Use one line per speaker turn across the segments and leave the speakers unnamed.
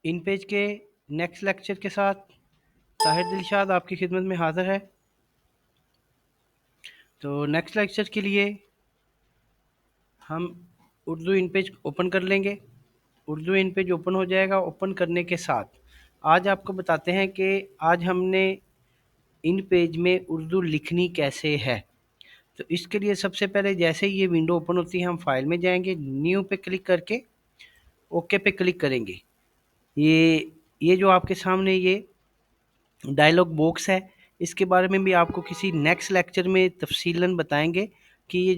इन page के next lecture के साथ ताहिर दिलशाद आपकी खिदमत में हाज़िर है। तो नेक्स्ट लेक्चर के लिए हम उर्दू इन पेज ओपन कर लेंगे। उर्दू इन पेज ओपन हो जाएगा। ओपन करने के साथ आज आपको बताते हैं कि आज हमने इन पेज में उर्दू लिखनी कैसे है। तो इसके लिए सबसे पहले जैसे ही ये विंडो ओपन होती है हम फाइल में जाएंगे, न्यू पे क्लिक करके ओके पे क्लिक करेंगे। ये जो आपके सामने ये डायलॉग बॉक्स है, इसके बारे में भी आपको किसी नेक्स्ट लेक्चर में तफसीलन बताएंगे कि ये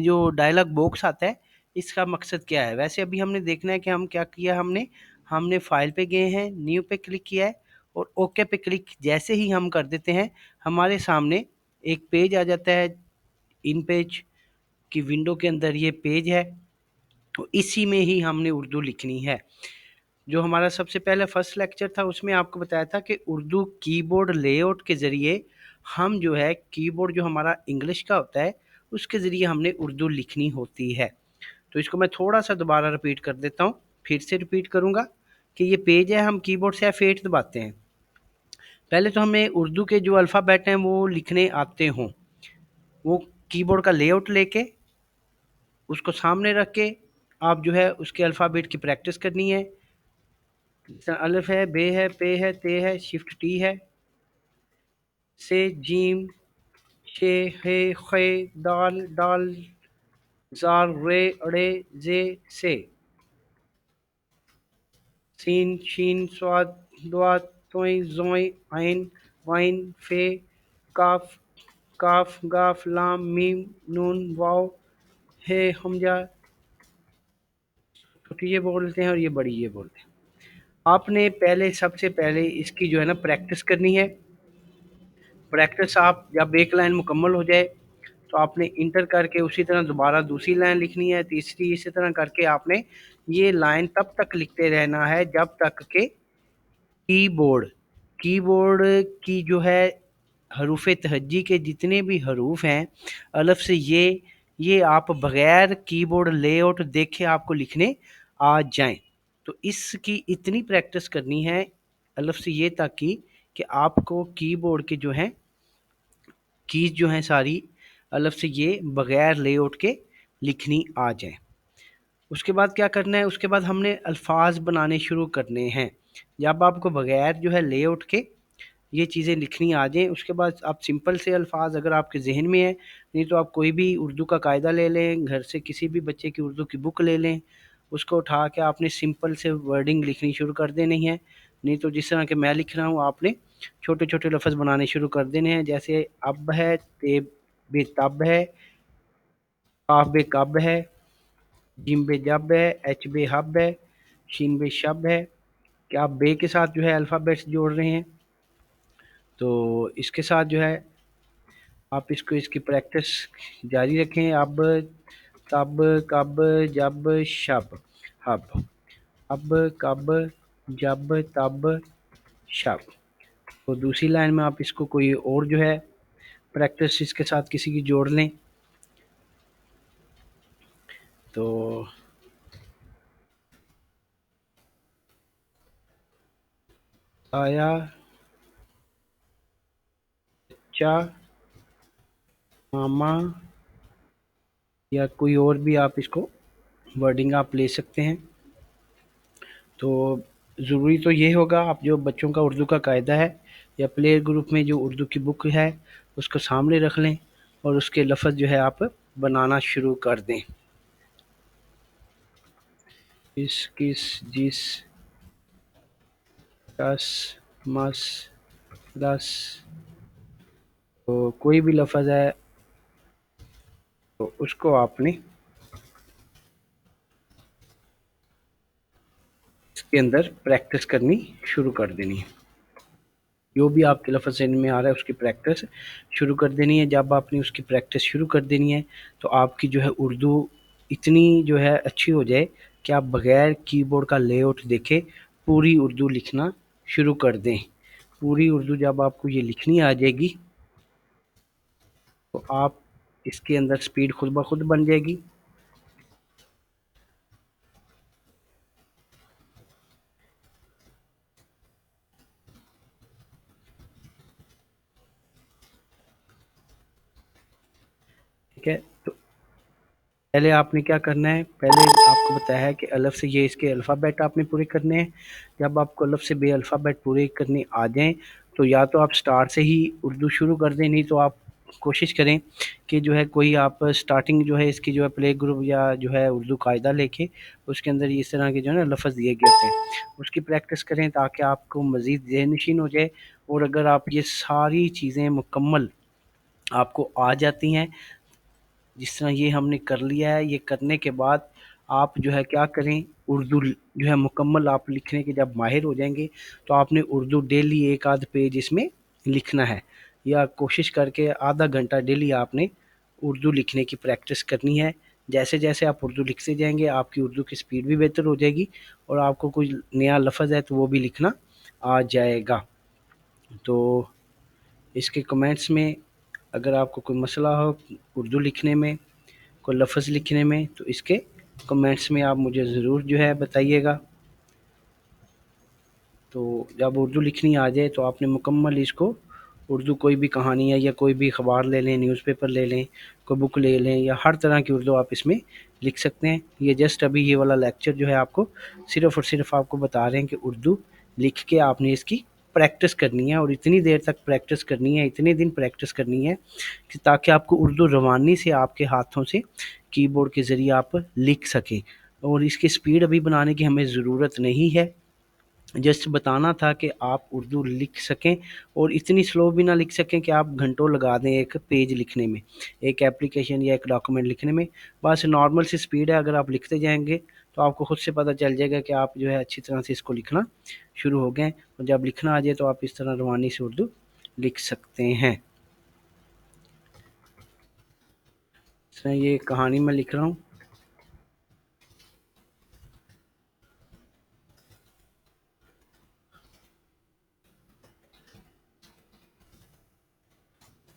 जो डायलॉग बॉक्स आता है इसका मकसद क्या है। वैसे अभी हमने देखना है कि हम क्या किया। हमने फाइल पे गए हैं, न्यू पे क्लिक किया है और ओके पे क्लिक जैसे ही हम कर देते हैं हमारे सामने एक पेज आ जाता है। इन पेज की विंडो के अंदर ये पेज है, तो इसी में ही हमने उर्दू लिखनी है। जो हमारा सबसे पहले फर्स्ट लेक्चर था उसमें आपको बताया था कि उर्दू कीबोर्ड लेआउट के ज़रिए हम जो है कीबोर्ड जो हमारा इंग्लिश का होता है उसके ज़रिए हमने उर्दू लिखनी होती है। तो इसको मैं थोड़ा सा दोबारा रिपीट कर देता हूँ, फिर से रिपीट करूँगा कि ये पेज है, हम कीबोर्ड से F8 दबाते हैं। पहले तो हमें उर्दू के जो अल्फ़ाबेट हैं वो लिखने आते हों, वो कीबोर्ड का लेआउट लेके उसको सामने रख के आप जो है उसके अल्फ़ाबेट की प्रैक्टिस करनी है। अलिफ है, बे है, पे है, ते है, शिफ्ट टी है, से, जीम, शे, हे, खे, दाल, डाल, जार, रे, अड़े, जे, से, सीन, शीन, स्वाद, द्वात, तोय, जोय, आइन, वाइन, फे, काफ, काफ, गाफ, लाम, मीम, नून, वाव, हे, हमजा, छोटी ये बोलते हैं और ये बड़ी ये बोलते हैं। आपने सबसे पहले इसकी जो है ना प्रैक्टिस करनी है। प्रैक्टिस आप जब एक लाइन मुकम्मल हो जाए तो आपने इंटर करके उसी तरह दोबारा दूसरी लाइन लिखनी है, तीसरी, इसी तरह करके आपने ये लाइन तब तक लिखते रहना है जब तक के कीबोर्ड कीबोर्ड की जो है हरूफ तहज्जी के जितने भी हरूफ हैं अलफ से ये आप बगैर कीबोर्ड लेआउट देखे आपको लिखने आ जाएं। तो इसकी इतनी प्रैक्टिस करनी है अलफ से ये तक कि आपको कीबोर्ड के जो हैं कीज जो हैं सारी अलफ से ये बगैर लेआउट के लिखनी आ जाए। उसके बाद क्या करना है, उसके बाद हमने अल्फाज बनाने शुरू करने हैं। जब आपको बगैर जो है लेआउट के ये चीज़ें लिखनी आ जाएँ उसके बाद आप सिंपल से अल्फाज अगर आपके जहन में है, नहीं तो आप कोई भी उर्दू का कायदा ले लें, घर से किसी भी बच्चे की उर्दू की बुक ले लें, उसको उठा के आपने सिंपल से वर्डिंग लिखनी शुरू कर देनी है। नहीं तो जिस तरह के मैं लिख रहा हूँ आपने छोटे छोटे लफ्ज़ बनाने शुरू कर देने हैं। जैसे अब है, ते बे तब है, काफ बे कब है, जिम बे जब है, एच बे हब है, शीन बे शब है। कि आप बे के साथ जो है अल्फ़ाबेट्स जोड़ रहे हैं, तो इसके साथ जो है आप इसकी प्रैक्टिस जारी रखें। अब, तब, कब, जब, शब, हब, अब, कब, जब, तब, शब। तो दूसरी लाइन में आप इसको कोई और जो है प्रैक्टिस इसके साथ किसी की जोड़ लें। तो आया, चा, मामा, या कोई और भी आप इसको वर्डिंग आप ले सकते हैं। तो ज़रूरी तो ये होगा आप जो बच्चों का उर्दू का कायदा है या प्ले ग्रुप में जो उर्दू की बुक है उसको सामने रख लें और उसके लफ्ज़ जो है आप बनाना शुरू कर दें। इस, किस, जिस, कस, मस, दस, तो कोई भी लफ्ज़ है तो उसको आपने इसके अंदर प्रैक्टिस करनी शुरू कर देनी है। जो भी आपके लफ्ज़ समझ में आ रहा है उसकी प्रैक्टिस शुरू कर देनी है। जब आपने उसकी प्रैक्टिस शुरू कर देनी है तो आपकी जो है उर्दू इतनी जो है अच्छी हो जाए कि आप बग़ैर कीबोर्ड का लेआउट देखे पूरी उर्दू लिखना शुरू कर दें। पूरी उर्दू जब आपको ये लिखनी आ जाएगी तो आप इसके अंदर स्पीड खुद ब खुद बन जाएगी। ٹھیک ہے، تو پہلے آپ نے کیا کرنا ہے، پہلے آپ کو بتایا ہے کہ الف سے یہ اس کے الفابیٹ آپ نے پورے کرنے ہیں۔ جب آپ کو الف سے بے الفابیٹ پورے کرنے آ جائیں تو یا تو آپ سٹارٹ سے ہی اردو شروع کر دیں، نہیں تو آپ کوشش کریں کہ جو ہے کوئی آپ سٹارٹنگ جو ہے اس کی جو ہے پلے گروپ یا جو ہے اردو قاعدہ لے کے اس کے اندر اس طرح کے جو ہے نا لفظ دیے گئے ہوتے ہیں، اس کی پریکٹس کریں تاکہ آپ کو مزید ذہن نشین ہو جائے۔ اور اگر آپ یہ ساری چیزیں مکمل آپ کو آ جاتی ہیں، جس طرح یہ ہم نے کر لیا ہے، یہ کرنے کے بعد آپ جو ہے کیا کریں، اردو جو ہے مکمل آپ لکھنے کے جب ماہر ہو جائیں گے تو آپ نے اردو ڈیلی ایک آدھ پیج اس میں لکھنا ہے، یا کوشش کر کے آدھا گھنٹہ ڈیلی آپ نے اردو لکھنے کی پریکٹس کرنی ہے۔ جیسے جیسے آپ اردو لکھتے جائیں گے آپ کی اردو کی سپیڈ بھی بہتر ہو جائے گی، اور آپ کو کوئی نیا لفظ ہے تو وہ بھی لکھنا آ جائے گا۔ تو اس کے کمنٹس میں اگر آپ کو کوئی مسئلہ ہو اردو لکھنے میں، کوئی لفظ لکھنے میں، تو اس کے کمنٹس میں آپ مجھے ضرور جو ہے بتائیے گا۔ تو جب اردو لکھنی آ جائے تو آپ نے مکمل اس کو اردو کوئی بھی کہانی ہے یا کوئی بھی اخبار لے لیں، نیوز پیپر لے لیں، کوئی بک لے لیں، یا ہر طرح کی اردو آپ اس میں لکھ سکتے ہیں۔ یہ جسٹ ابھی یہ والا لیکچر جو ہے آپ کو صرف اور صرف آپ کو بتا رہے ہیں کہ اردو لکھ کے آپ نے اس کی پریکٹس کرنی ہے، اور اتنی دیر تک پریکٹس کرنی ہے، اتنے دن پریکٹس کرنی ہے کہ تاکہ آپ کو اردو روانی سے آپ کے ہاتھوں سے کی بورڈ کے ذریعے آپ لکھ سکیں۔ اور اس کی سپیڈ ابھی بنانے کی ہمیں ضرورت نہیں ہے، جسٹ بتانا تھا کہ آپ اردو لکھ سکیں، اور اتنی سلو بھی نہ لکھ سکیں کہ آپ گھنٹوں لگا دیں ایک پیج لکھنے میں، ایک ایپلیکیشن یا ایک ڈاکومنٹ لکھنے میں۔ بس نارمل سی سپیڈ ہے، اگر آپ لکھتے جائیں گے تو آپ کو خود سے پتہ چل جائے گا کہ آپ جو ہے اچھی طرح سے اس کو لکھنا شروع ہو گئے، اور جب لکھنا آ جائے تو آپ اس طرح روانی سے اردو لکھ سکتے ہیں۔ اس طرح یہ کہانی میں لکھ رہا ہوں۔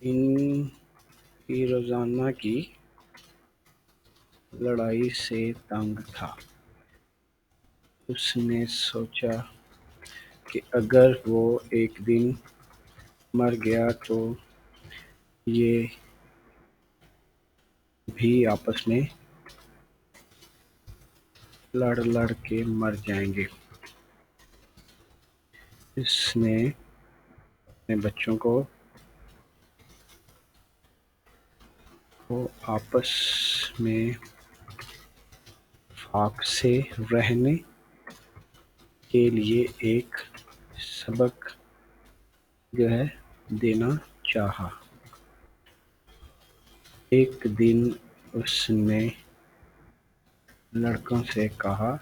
ان کی روزانہ کی لڑائی سے تنگ تھا، اس نے سوچا کہ اگر وہ ایک دن مر گیا تو یہ بھی آپس میں لڑ لڑ کے مر جائیں گے۔ اس نے اپنے بچوں کو آپس میں اتفاق سے رہنے کے لیے ایک سبق جو ہے دینا چاہا۔ ایک دن اس نے لڑکوں سے کہا،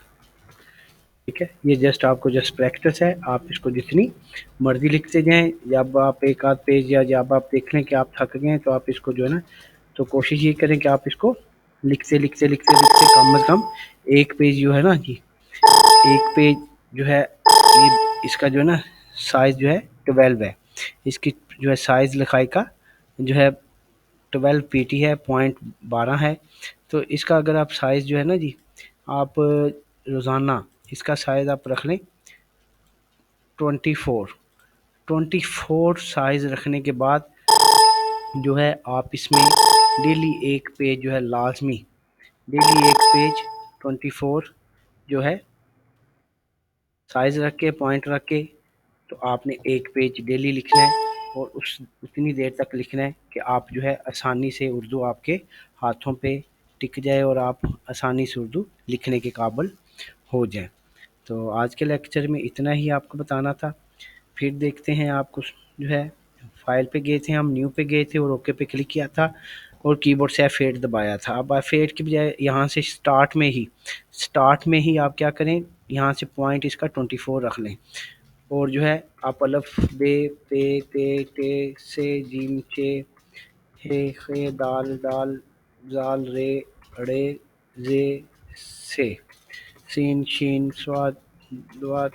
ٹھیک ہے، یہ جسٹ آپ کو جسٹ پریکٹس ہے، آپ اس کو جتنی مرضی لکھتے جائیں۔ جب آپ ایک آدھ پیج یا جب آپ دیکھ لیں کہ آپ تھک گئے تو آپ اس کو جو ہے نا، تو کوشش یہ کریں کہ آپ اس کو لکھتے لکھتے لکھتے لکھتے کم از کم ایک پیج جو ہے نا جی، ایک پیج جو ہے یہ اس کا جو ہے نا سائز جو ہے 12 ہے، اس کی جو ہے سائز لکھائی کا جو ہے 12 پی ٹی ہے، 0.12 ہے۔ تو اس کا اگر آپ سائز جو ہے نا جی، آپ روزانہ اس کا سائز آپ رکھ لیں 24 سائز رکھنے کے بعد جو ہے آپ اس میں ڈیلی ایک پیج جو ہے لازمی، ڈیلی ایک پیج 24 جو ہے سائز رکھ کے پوائنٹ رکھ کے تو آپ نے ایک پیج ڈیلی لکھنا ہے، اور اتنی دیر تک لکھنا ہے کہ آپ جو ہے آسانی سے اردو آپ کے ہاتھوں پہ ٹک جائے اور آپ آسانی سے اردو لکھنے کے قابل ہو جائیں۔ تو آج کے لیکچر میں اتنا ہی آپ کو بتانا تھا۔ پھر دیکھتے ہیں، آپ کو جو ہے فائل پہ گئے تھے، ہم نیو پہ گئے تھے اور اوکے پہ کلک کیا تھا اور کی بورڈ سے F8 دبایا تھا۔ اب F8 کی بجائے یہاں سے سٹارٹ میں ہی آپ کیا کریں، یہاں سے پوائنٹ اس کا 24 رکھ لیں، اور جو ہے آپ الف بے پے تے ٹے سے جیم چے ہے خے دال دال زال رے اڑے زے سے سین شین سواد دوات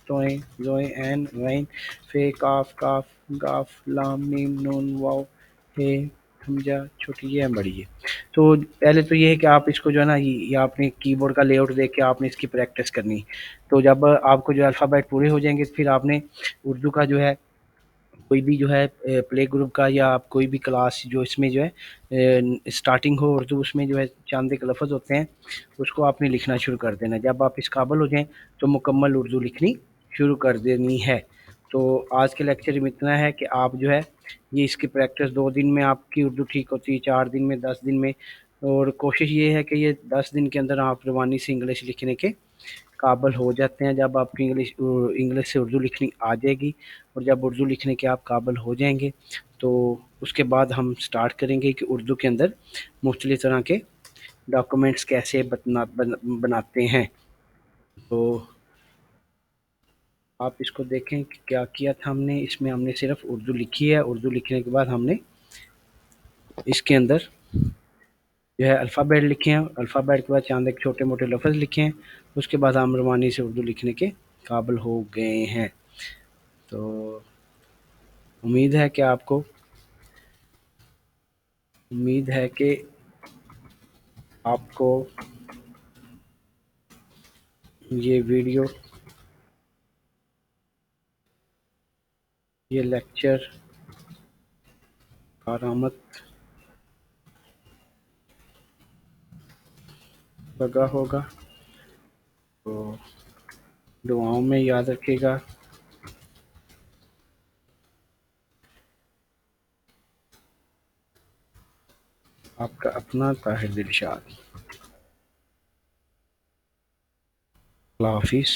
توئیں زوئیں عین غین فے کاف کاف گاف لام میم نون واو ہے ہمزہ چھوٹی یہ بڑی ہے۔ تو پہلے تو یہ ہے کہ آپ اس کو جو ہے نا یہ آپ نے کی بورڈ کا لے آؤٹ دیکھ کے آپ نے اس کی پریکٹس کرنی۔ تو جب آپ کو جو الفابیٹ پورے ہو جائیں گے پھر آپ نے اردو کا جو ہے कोई भी जो है प्ले ग्रुप का या आप कोई भी क्लास जो इसमें जो है स्टार्टिंग हो उर्दू, उसमें जो है चंद एक लफ्ज़ होते हैं, उसको आपने लिखना शुरू कर देना। जब आप इस काबिल हो जाएँ तो मुकम्मल उर्दू लिखनी शुरू कर देनी है। तो आज के लेक्चर में इतना है कि आप जो है ये इसकी प्रैक्टिस 2 दिन में आपकी उर्दू ठीक होती है, 4 दिन में, 10 दिन में, और कोशिश ये है कि ये 10 दिन के अंदर आप रवानी से इंग्लिश लिखने के काबिल हो जाते हैं। जब आपकी इंग्लिश से उर्दू लिखनी आ जाएगी और जब उर्दू लिखने के आप काबिल हो जाएंगे तो उसके बाद हम स्टार्ट करेंगे कि उर्दू के अंदर मुख्तलिफ तरह के डॉक्यूमेंट्स कैसे बनाते हैं। तो आप इसको देखें कि क्या किया था हमने। इसमें हमने सिर्फ उर्दू लिखी है। उर्दू लिखने के बाद हमने इसके अंदर जो है अल्फ़ाबेट लिखे हैं, अल्फ़ाबेट के बाद चंद एक छोटे मोटे लफ्ज़ लिखे हैं, उसके बाद हम रवानी से उर्दू लिखने के काबिल हो गए हैं। तो उम्मीद है कि आपको उम्मीद है कि आपको ये वीडियो, ये लेक्चर कारआमद लगा होगा। तो दुआओं में याद रखिएगा। आपका अपना ताहिर दिलशाद। अल्लाह हाफिज़।